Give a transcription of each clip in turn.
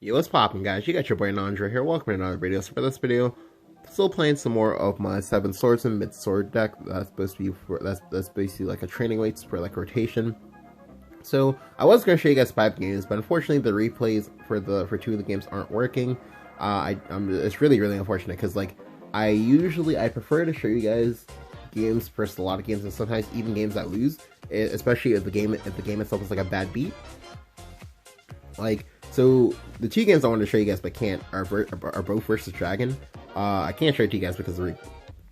Yo, what's poppin', guys? You got your boy Andre here. Welcome to another video. So for this video, still playing some more of my 7 swordsmen mid sword deck. That's supposed to be for that's basically like a training weights for like rotation. So I was gonna show you guys 5 games, but unfortunately the replays for 2 of the games aren't working. It's really unfortunate because like I prefer to show you guys games versus a lot of games, and sometimes even games that lose, especially if the game itself is like a bad beat. Like, so the 2 games I wanted to show you guys but can't are both versus Dragon. I can't show it to you guys because the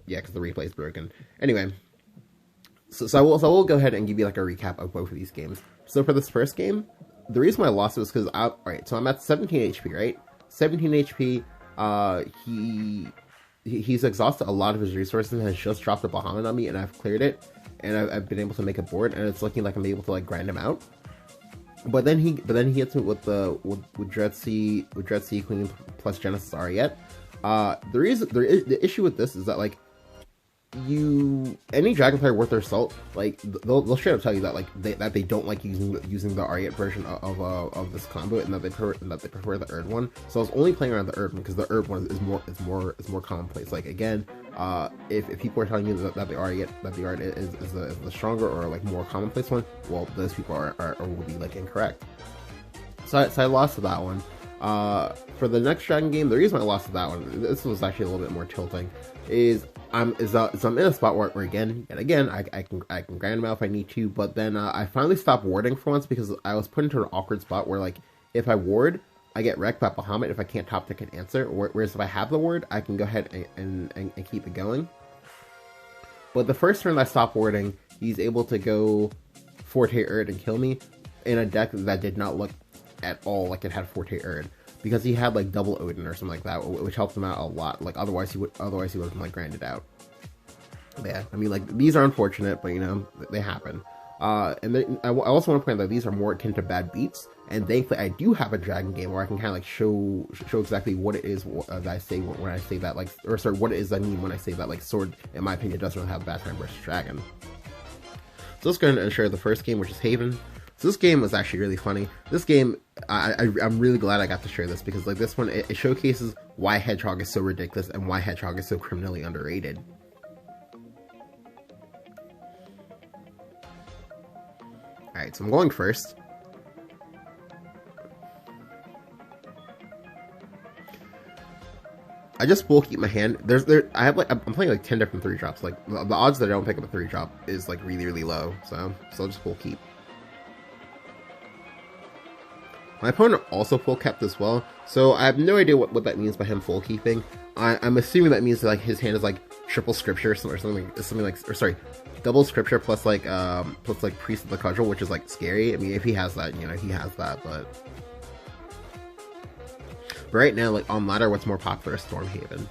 replay is broken. Anyway, so I will go ahead and give you like a recap of both of these games. So for this first game, the reason why I lost it was because alright, so I'm at 17 HP, right? 17 HP. He's exhausted a lot of his resources and has just dropped a Bahamut on me, and I've cleared it, and I've been able to make a board, and it's looking like I'm able to like grind him out. But then he hits me with Dread Queen plus Genesis Ariette. The issue with this is that like any Dragon player worth their salt, like they'll straight up tell you that like they don't like using the Ariette version of this combo, and that they prefer the Erd one. So I was only playing around the Erd one because the Erd one is more commonplace. Like again, if people are telling you that the Ariette is the stronger or like more commonplace one, well, those people will be like incorrect. So I lost to that one. For the next Dragon game, the reason I lost to that one, this was actually a little bit more tilting, is I'm in a spot where again I can grind him out if I need to, but then I finally stopped warding for once because I was put into an awkward spot where like if I ward, I get wrecked by Bahamut if I can't top tick an answer, whereas if I have the ward, I can go ahead and keep it going. But the first turn I stopped warding, he's able to go Forte Erd and kill me in a deck that did not look at all like it had Forte Erd, because he had like double Odin or something like that, which helped him out a lot. Like otherwise he would have been like grinded out. But yeah, I mean, like, these are unfortunate, but you know, they happen. And I also want to point out that these are more akin to bad beats, and thankfully I do have a Dragon game where I can kind of like show exactly what it is that I say when I say that, like, or sorry, what it is I mean when I say that like Sword, in my opinion, doesn't really have a bad time versus Dragon. So let's go ahead and share the first game, which is Haven. So this game was actually really funny. This game, I'm really glad I got to share this, because like this one, it showcases why Hedgehog is so ridiculous and why Hedgehog is so criminally underrated. Alright, so I'm going first. I just full keep my hand. I'm playing like 10 different 3-drops. Like the odds that I don't pick up a 3-drop is like really low. So I'll just full keep. My opponent also full kept as well, so I have no idea what that means by him full keeping. I'm assuming that means that like his hand is like triple scripture or something like, or sorry, double scripture plus like Priest of the Cudgel, which is like scary. I mean, if he has that, you know, he has that, but right now, like on ladder, what's more popular is Stormhaven.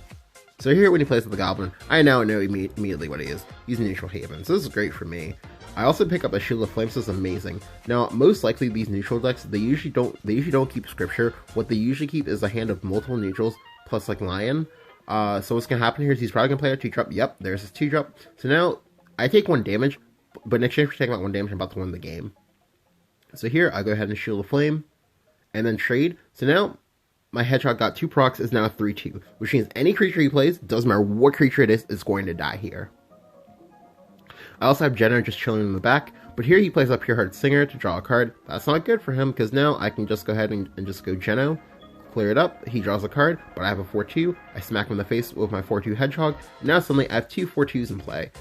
So here, when he plays with the Goblin, I now know immediately what he is. He's neutral Haven, so this is great for me. I also pick up a Shield of Flames, so this is amazing. Now, most likely these neutral decks, they usually don't keep scripture. What they usually keep is a hand of multiple neutrals plus like Lion. So what's gonna happen here is he's probably gonna play a 2-drop. Yep, there's his 2-drop. So now I take 1 damage, but in exchange for taking that 1 damage, I'm about to win the game. So here I go ahead and Shield of Flame, and then trade. So now my Hedgehog got 2 procs, is now a 3/2, which means any creature he plays, doesn't matter what creature it is going to die here. I also have Jenna just chilling in the back, but here he plays a Pureheart Singer to draw a card. That's not good for him, because now I can just go ahead and just go Geno, clear it up, he draws a card, but I have a 4/2, I smack him in the face with my 4/2 Hedgehog, and now suddenly I have 2 4/2s in play.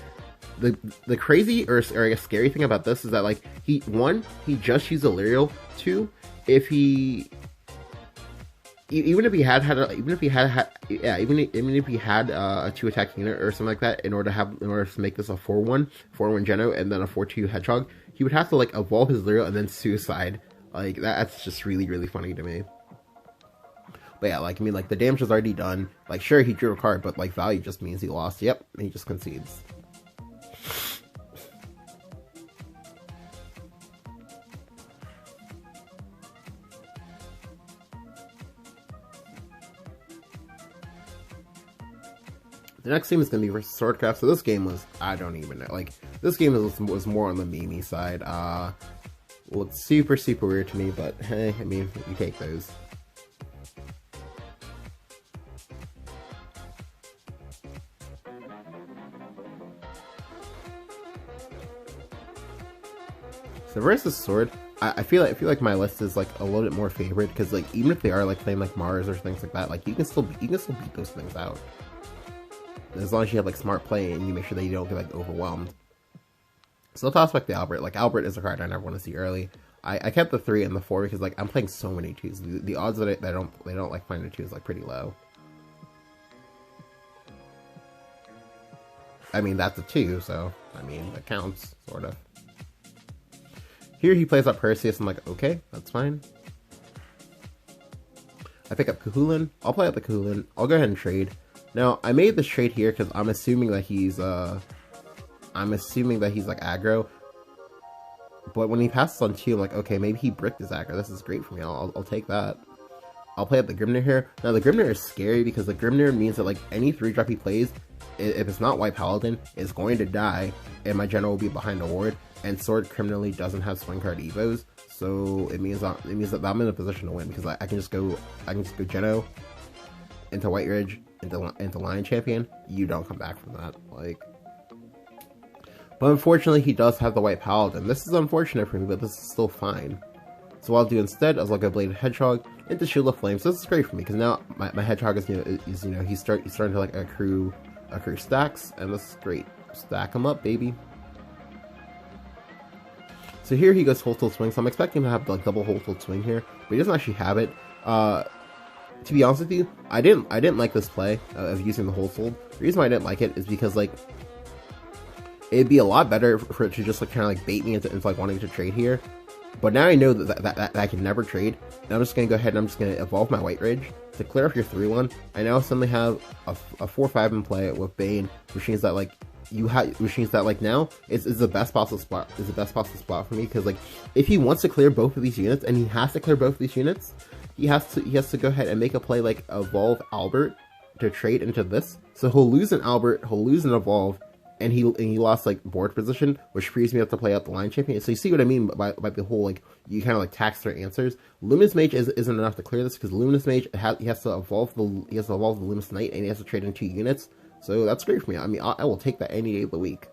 The crazy, or I guess scary thing about this is that like, he just used Illyrio, 2, if he... Even if he had a 2 attack unit or something like that, in order to make this a 4/1 Geno and then a 4/2 Hedgehog, he would have to like evolve his Lyrio and then suicide. Like that's just really funny to me. But yeah, like I mean, like the damage is already done. Like sure, he drew a card, but like value just means he lost. Yep, he just concedes. The next game is going to be versus Swordcraft, so this game was, I don't even know, like, this game was more on the meme side. Looked super weird to me, but hey, I mean, you take those. So versus sword, I feel like my list is like a little bit more favored because like even if they are like playing like Mars or things like that, like you can still beat those things out as long as you have like smart play and you make sure that you don't get like overwhelmed. So I'll toss back the Albert. Like Albert is a card I never want to see early. I kept the 3 and the 4 because like I'm playing so many 2s. The odds that they don't like find a 2 is like pretty low. I mean that's a 2, so I mean that counts sort of. Here he plays up Perseus. I'm like, okay, that's fine. I pick up Kahulin. I'll play up the Kahulin. I'll go ahead and trade. Now I made this trade here because I'm assuming that he's like aggro. But when he passes on 2, I'm like, okay, maybe he bricked his aggro. This is great for me. I'll take that. I'll play up the Grimnir here. Now the Grimnir is scary because the Grimnir means that like any 3-drop he plays, if it's not White Paladin, is going to die, and my general will be behind a ward. And Sword criminally doesn't have swing card evos, so it means that I'm in a position to win because I can just go Geno into White Ridge into Lion Champion. You don't come back from that, like. But unfortunately, he does have the White Paladin. This is unfortunate for me, but this is still fine. So what I'll do instead is I'll go Bladed Hedgehog into Shield of Flame. So this is great for me because now my Hedgehog is he's starting to like accrue stacks, and this is great. Stack them up, baby. So here he goes Whole Tilt Swing, so I'm expecting him to have like double Whole Tilt Swing here, but he doesn't actually have it. To be honest with you, I didn't like this play of using the Whole Tilt. The reason why I didn't like it is because like it'd be a lot better for it to just like kind of like bait me into like wanting to trade here. But now I know that I can never trade, and I'm just gonna go ahead and I'm just gonna evolve my White Ridge to clear up your 3/1. I now suddenly have a 4/5 in play with Bane, which means that like now it's the best possible spot. Is the best possible spot for me because like if he wants to clear both of these units, and he has to clear both of these units, he has to go ahead and make a play like evolve Albert to trade into this. So he'll lose an Albert, he'll lose an evolve, and he lost like board position, which frees me up to play out the Lion Champion. So you see what I mean by the whole like you kind of like tax their answers. Luminous Mage isn't enough to clear this because Luminous Mage he has to evolve the Luminous Knight, and he has to trade in 2 units. So that's great for me. I mean, I will take that any day of the week.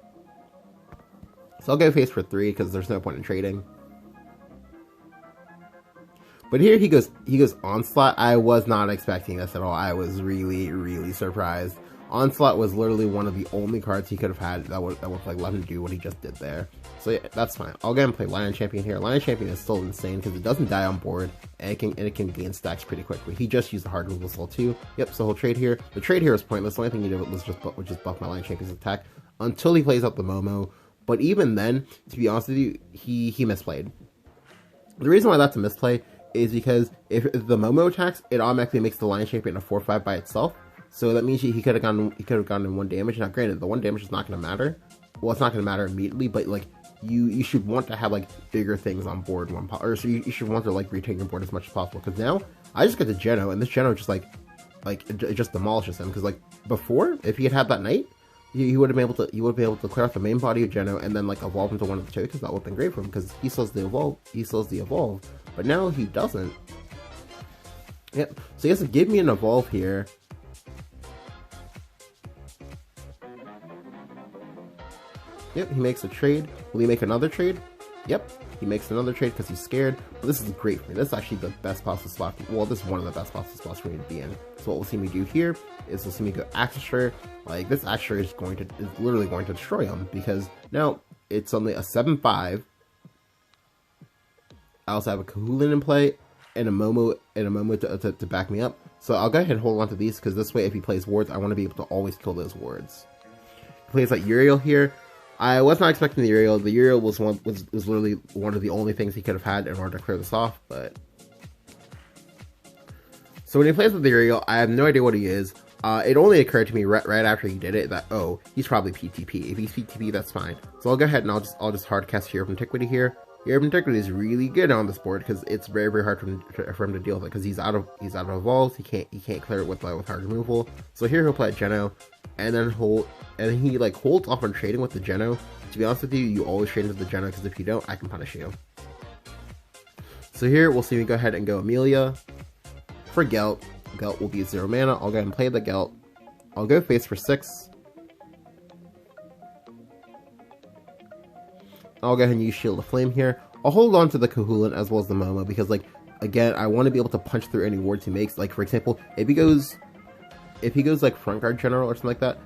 So I'll go face for 3 because there's no point in trading. But here he goes Onslaught. I was not expecting this at all. I was really, really surprised. Onslaught was literally one of the only cards he could have had that would like let him do what he just did there. So yeah, that's fine. I'll go ahead and play Lion Champion here. Lion Champion is still insane because it doesn't die on board, and it can gain stacks pretty quickly. He just used the hard move level 2. Yep, so he'll trade here. The trade here is pointless. The only thing he did was just buff my Lion Champion's attack until he plays out the Momo. But even then, to be honest with you, he misplayed. The reason why that's a misplay is because if the Momo attacks, it automatically makes the Lion Champion a 4/5 by itself. So that means he could have gone in 1 damage. Now, granted, the 1 damage is not going to matter. Well, it's not going to matter immediately, but like you should want to have like bigger things on board so you should want to like retain your board as much as possible. Because now I just get the Geno, and this Geno just like it just demolishes him. Because like before, if he had that Knight, he would have been able to clear off the main body of Geno and then like evolve into one of the tokens. That would have been great for him because he still has the evolve. But now he doesn't. Yep. So he has to give me an evolve here. Yep, he makes a trade. Will he make another trade? Yep, he makes another trade because he's scared. But this is great for me. This is actually the best possible spot. Well, this is one of the best possible spots for me to be in. So what we'll see me do here is we'll see me go Axestrayer. Like this Axestrayer is literally going to destroy him because now it's only a 7/5. I also have a Kahulin in play and a Momo to back me up. So I'll go ahead and hold on to these because this way, if he plays wards, I want to be able to always kill those wards. He plays like Uriel here. I was not expecting the Uriel. The Uriel was literally one of the only things he could have had in order to clear this off. But so when he plays with the Uriel, I have no idea what he is. It only occurred to me right after he did it that he's probably PTP. If he's PTP, that's fine. So I'll go ahead and I'll just hard cast Hero of Antiquity here. Hero of Antiquity is really good on this board because it's very, very hard for him to deal with it because he's out of evolves. He can't clear it with hard removal. So here he'll play Geno, and then he like holds off on trading with the Geno. To be honest with you, you always trade with the Geno because if you don't, I can punish you. So here we'll see me go ahead and go Amelia for Gelt. Gelt will be 0 mana. I'll go ahead and play the Gelt. I'll go face for 6. I'll go ahead and use Shield of Flame here. I'll hold on to the Kahulin as well as the Momo because, like, again, I want to be able to punch through any wards he makes. Like, for example, if he goes like front guard general or something like that,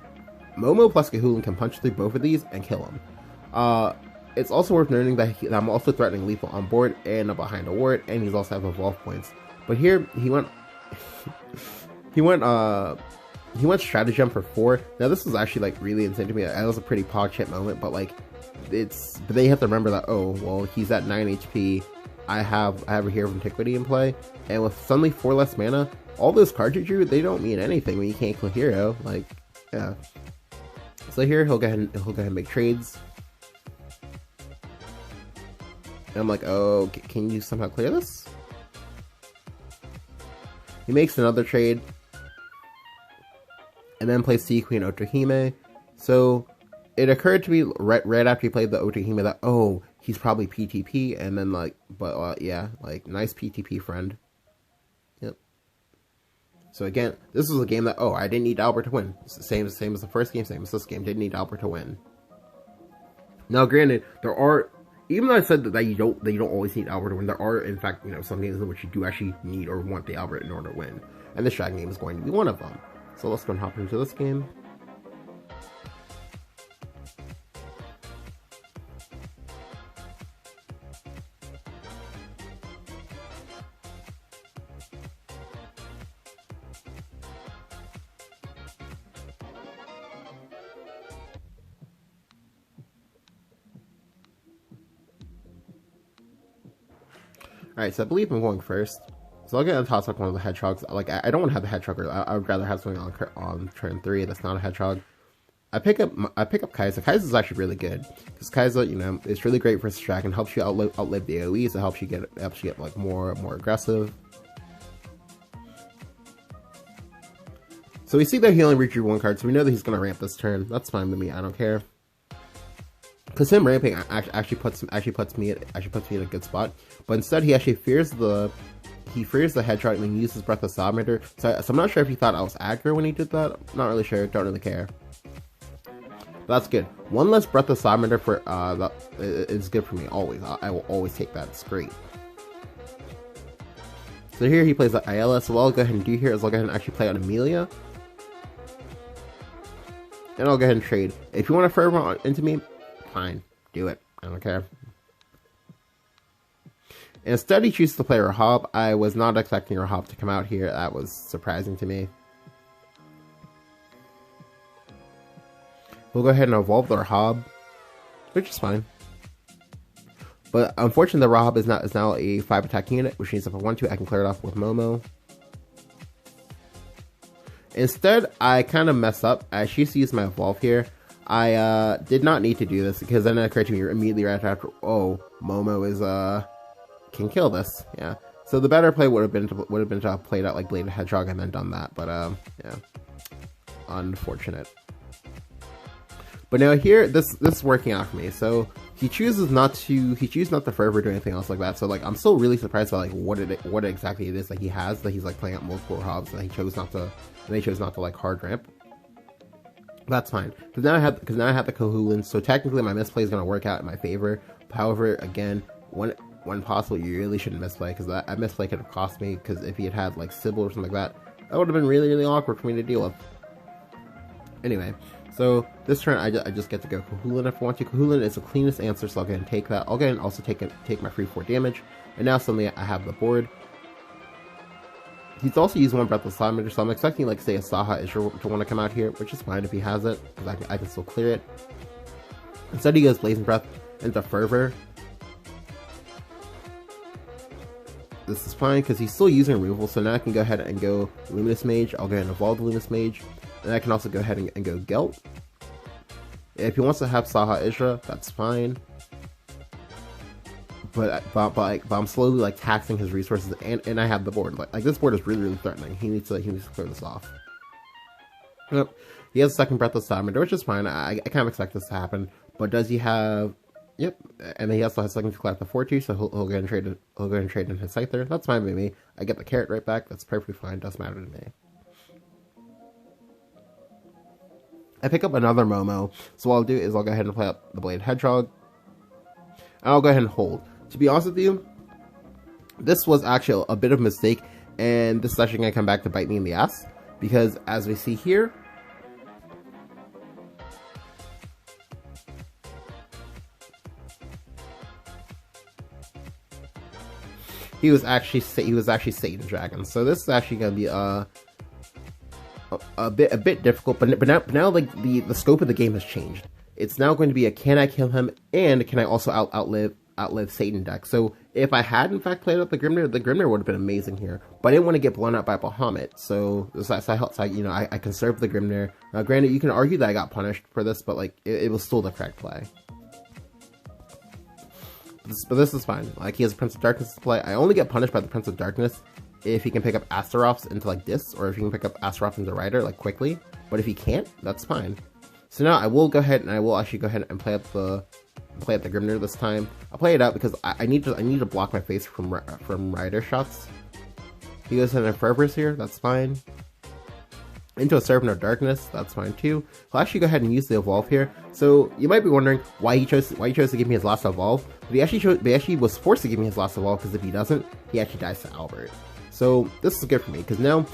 Momo plus Kahulin can punch through both of these and kill him. It's also worth noting that, that I'm also threatening lethal on board and behind a ward, and he's also have evolve points. But here he went he went stratagem for 4. Now this was actually like really insane to me. That was a pretty pog shit moment, but like but then you have to remember that, oh well, he's at 9 HP. I have a Hero of Antiquity in play, and with suddenly 4 less mana, all those cards you drew, they don't mean anything when you can't kill hero. Like, yeah. So here he'll go ahead and make trades. And I'm like, oh, can you somehow clear this? He makes another trade. And then plays Sea Queen Otohime. So it occurred to me right after he played the Otohime that, oh, he's probably PTP. And then like, but yeah, like nice PTP friend. Yep. So again, this was a game that, oh, I didn't need Albert to win. It's the same as the first game, same as this game. Didn't need Albert to win. Now, granted, there are, even though I said that you don't always need Albert to win, there are, in fact, you know, some games in which you do actually need or want the Albert in order to win. And this dragon game is going to be one of them. So let's go and hop into this game. Alright, so I believe I'm going first. So I'll get on toss like one of the hedgehogs. Like, I don't want to have the hedgehog. I would rather have something on turn 3 that's not a hedgehog. I pick up Kai'Sa. Kai'Sa is actually really good because Kai'Sa, you know, is really great for this dragon. Helps you outlive the AoEs. It helps you get like more aggressive. So we see that he only redrew 1 card, so we know that he's gonna ramp this turn. That's fine with me. I don't care. Because him ramping actually puts me in a good spot. But instead, he actually fears the hedgehog and then uses Breath of Sovereignty. So I'm not sure if he thought I was aggro when he did that. I'm not really sure. Don't really care. But that's good. 1 less Breath of Sovereignty for that is good for me always. I will always take that. It's great. So here he plays the Ayala. So what I'll go ahead and do here is I'll go ahead and actually play on Amelia. And I'll go ahead and trade. If you want to fervor into me, fine, do it. I don't care. Instead, he chooses to play Rahab. I was not expecting Rahab to come out here. That was surprising to me. We'll go ahead and evolve the Rahab, which is fine. But unfortunately, the Rahab is now a 5 attack unit, which means if I want to, I can clear it off with Momo. Instead, I kind of mess up. I choose to use my evolve here. I did not need to do this because then it occurred to me immediately right after, oh, Momo is can kill this. Yeah. So the better play would have been to have played out like Bladed Hedgehog and then done that. But yeah, unfortunate. But now here, this is working out for me. So he chooses not to fervor do anything else like that. So like I'm still really surprised by like what exactly it is that he has that he's like playing out multiple Rahabs and he chose not to like hard ramp. That's fine, because now I have the Kahulin, so technically my misplay is going to work out in my favor. However, again, when possible, you really shouldn't misplay, because that misplay could have cost me, because if he had like Sybil or something like that would have been really, really awkward for me to deal with. Anyway, so this turn I just get to go Kahulin if I want to. Kahulin is the cleanest answer, so I'll go ahead and take that. I'll go ahead and also take my free 4 damage, and now suddenly I have the board. He's also used 1 Breath of Sovereignty, so I'm expecting, like, say, a Saha Ishra to want to come out here, which is fine if he has it, because I can still clear it. Instead, he goes Blazing Breath into Fervor. This is fine, because he's still using removal, so now I can go ahead and go Luminous Mage. I'll go ahead and evolve the Luminous Mage, and I can also go ahead and go Gelt. If he wants to have Saha Ishra, that's fine. But I'm slowly like taxing his resources, and I have the board. Like this board is really, really threatening. He needs to clear this off. Yep. He has a second Breath of Sovereignty, which is fine. I kind of expect this to happen. But does he have? Yep. And then he also has second to collect the 4/2, so he'll go ahead and trade it. He'll go ahead and trade in his Scyther. That's fine with me. I get the carrot right back. That's perfectly fine. Doesn't matter to me. I pick up another Momo. So what I'll do is I'll go ahead and play up the Bladed Hedgehog. And I'll go ahead and hold. To be honest with you, this was actually a bit of a mistake, and this is actually going to come back to bite me in the ass, because as we see here, he was actually Satan Dragon. So this is actually going to be a bit difficult, but now like the scope of the game has changed. It's now going to be a can I kill him, and can I also outlive Satan deck. So if I had in fact played up the Grimnir would have been amazing here. But I didn't want to get blown out by Bahamut, so I conserved the Grimnir. Now granted, you can argue that I got punished for this, but like it was still the correct play. But this is fine. Like, he has Prince of Darkness to play. I only get punished by the Prince of Darkness if he can pick up Astaroths into like this, or if he can pick up Astaroth into Rider like quickly. But if he can't, that's fine. So now I will go ahead and I will actually go ahead and play up the Grimnir this time. I'll play it out because I need to block my face from Rider shots. He goes ahead and Fervors here. That's fine. Into a Servant of Darkness, that's fine too. I'll actually go ahead and use the Evolve here. So you might be wondering why he chose to give me his last Evolve. But he actually was forced to give me his last Evolve, because if he doesn't, he actually dies to Albert. So this is good for me, because now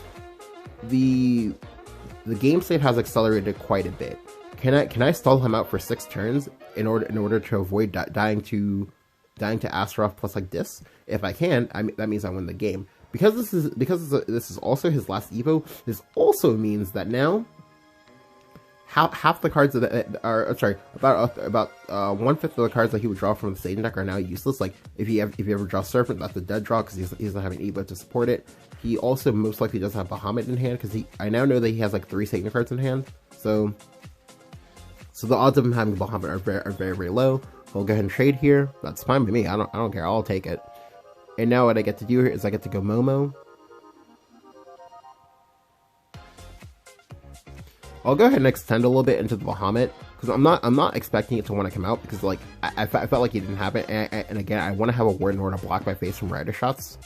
the game state has accelerated quite a bit. Can I stall him out for 6 turns in order to avoid dying to Astaroth plus like this? If I can, that means I win the game. Because this is also his last Evo, this also means that now half the cards that are sorry, about 1/5 of the cards that he would draw from the Satan deck are now useless. Like if you ever draw Serpent, that's a dead draw because he doesn't have an Evo to support it. He also most likely doesn't have Bahamut in hand, because I now know that he has like 3 Satan cards in hand. So the odds of him having Bahamut are very, very low. I'll go ahead and trade here. That's fine by me. I don't care. I'll take it. And now what I get to do here is I get to go Momo. I'll go ahead and extend a little bit into the Bahamut, because I'm not expecting it to want to come out, because like I felt like he didn't have it, and again I want to have a ward in order to block my face from Rider shots.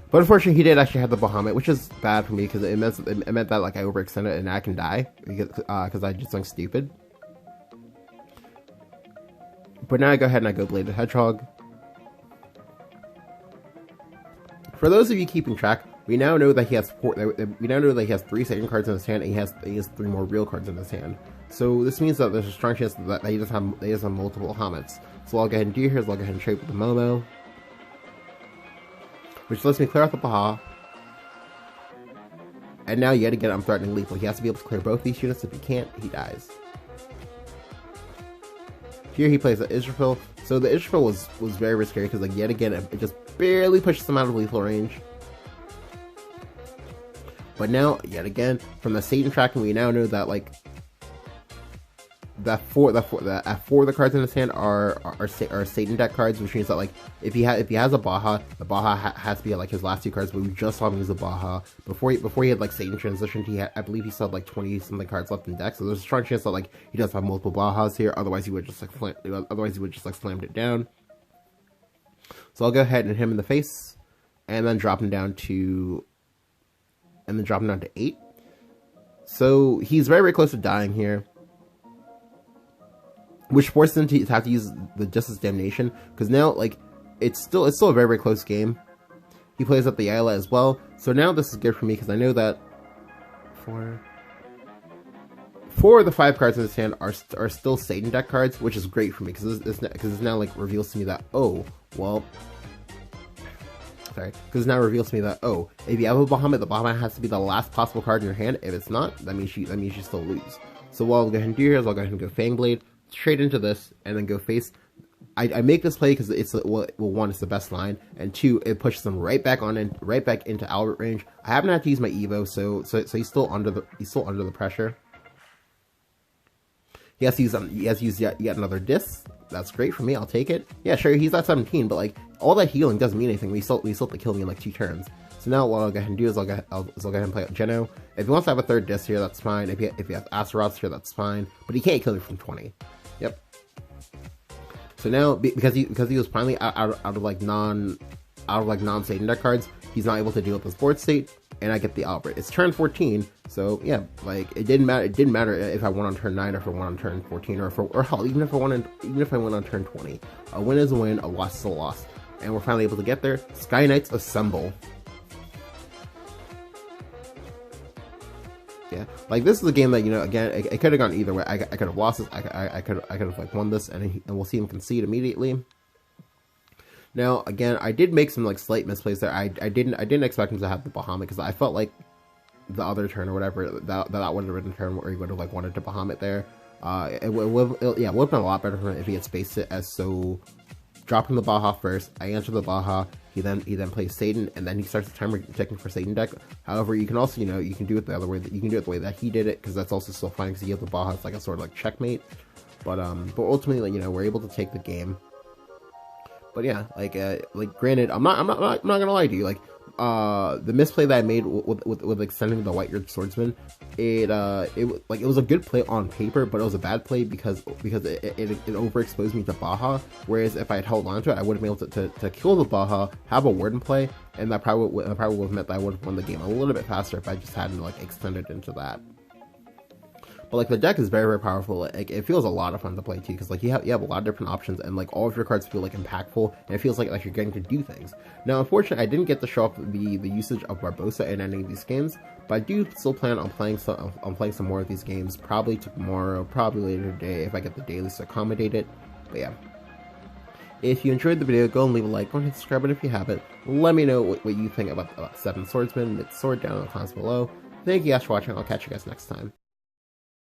But unfortunately, he did actually have the Bahamut, which is bad for me, because it meant that like I overextended and I can die because I did something stupid. But now I go ahead and I go Bladed Hedgehog. For those of you keeping track, we now know that he has 3 Satan cards in his hand, and he has 3 more real cards in his hand. So this means that there's a strong chance that he doesn't have multiple Bahamuts. So what I'll go ahead and do here is I'll go ahead and trade with the Momo, which lets me clear out the Baha. And now yet again I'm threatening lethal. He has to be able to clear both these units. If he can't, he dies. Here he plays the Israfil. So the Israfil was very, very scary, because like yet again it just barely pushes him out of lethal range. But now, yet again, from the Satan tracking, we now know that like that 4 of the cards in his hand are Satan deck cards, which means that like if he has a Baha, the Baha has to be like his last 2 cards. But we just saw him use the Baha before he had like Satan transitioned. I believe he still had like 20 something cards left in deck. So there's a strong chance that like he does have multiple Bahas here. Otherwise he would just like slammed it down. So I'll go ahead and hit him in the face, and then drop him down to 8. So he's very, very close to dying here, which forces him to have to use the Justice Damnation, because now like it's still a very, very close game. He plays up the Ayla as well, so now this is good for me, because I know that 4 of the 5 cards in his hand are still Satan deck cards, which is great for me, because this now like reveals to me that because it now reveals to me that if you have a Bahamut, the Bahamut has to be the last possible card in your hand. If it's not, that means you still lose. So what I'll go ahead and do here is I'll go ahead and go Fangblade, trade into this, and then go face. I make this play because it's one, it's the best line, and 2, it pushes them right back into Albert range. I haven't had to use my Evo, so he's still under the pressure. He has to use yet another Dis. That's great for me. I'll take it. Yeah, sure. He's at 17, but like all that healing doesn't mean anything. We still have to kill me in like 2 turns. So now what I'll go ahead and do is I'll go ahead and play out Geno. If he wants to have a 3rd Dis here, that's fine. If he has Astaroths here, that's fine. But he can't kill me from 20. Yep. So now because he was finally out of non Satan deck cards, he's not able to deal with his board state, and I get the Albert. It's turn 14, so yeah, like it didn't matter. It didn't matter if I won on turn 9 or if I won on turn 14, or hell, even if I won on turn 20. A win is a win, a loss is a loss, and we're finally able to get there. Sky Knights assemble. Yeah, like this is a game that, you know, again, it could have gone either way. I could have lost this. I could have like won this, and we'll see him concede immediately. Now, again, I did make some like slight misplays there. I didn't expect him to have the Bahamut, because I felt like the other turn or whatever that would have been a turn where he would have like wanted to Bahamut there. It would have been a lot better for him if he had spaced it as so. Dropping the Baja first, I answer the Baja. He then plays Satan, and then he starts the timer checking for Satan deck. However, you can also, you know, you can do it the other way. You can do it the way that he did it, because that's also still fine, because he has the Baja. It's like a sort of like checkmate. But ultimately, like, you know, we're able to take the game. But yeah, like granted, I'm not gonna lie to you, like, the misplay that I made with extending the white-eared swordsman, it was a good play on paper, but it was a bad play because it overexposed me to Baja. Whereas if I had held on to it, I would have been able to kill the Baja, have a ward in play, and that probably would have meant that I would have won the game a little bit faster if I just hadn't like extended into that. But like the deck is very, very powerful. Like it feels a lot of fun to play too, because like you have a lot of different options, and like all of your cards feel like impactful, and it feels like you're getting to do things. Now, unfortunately, I didn't get to show off the usage of Barbosa in any of these games, but I do still plan on playing some more of these games, probably tomorrow, probably later today if I get the dailies to accommodate it. But yeah. If you enjoyed the video, go and leave a like, go and hit subscribe button if you haven't. Let me know what you think about 7 Swordsmen, mid sword down in the comments below. Thank you guys for watching, I'll catch you guys next time.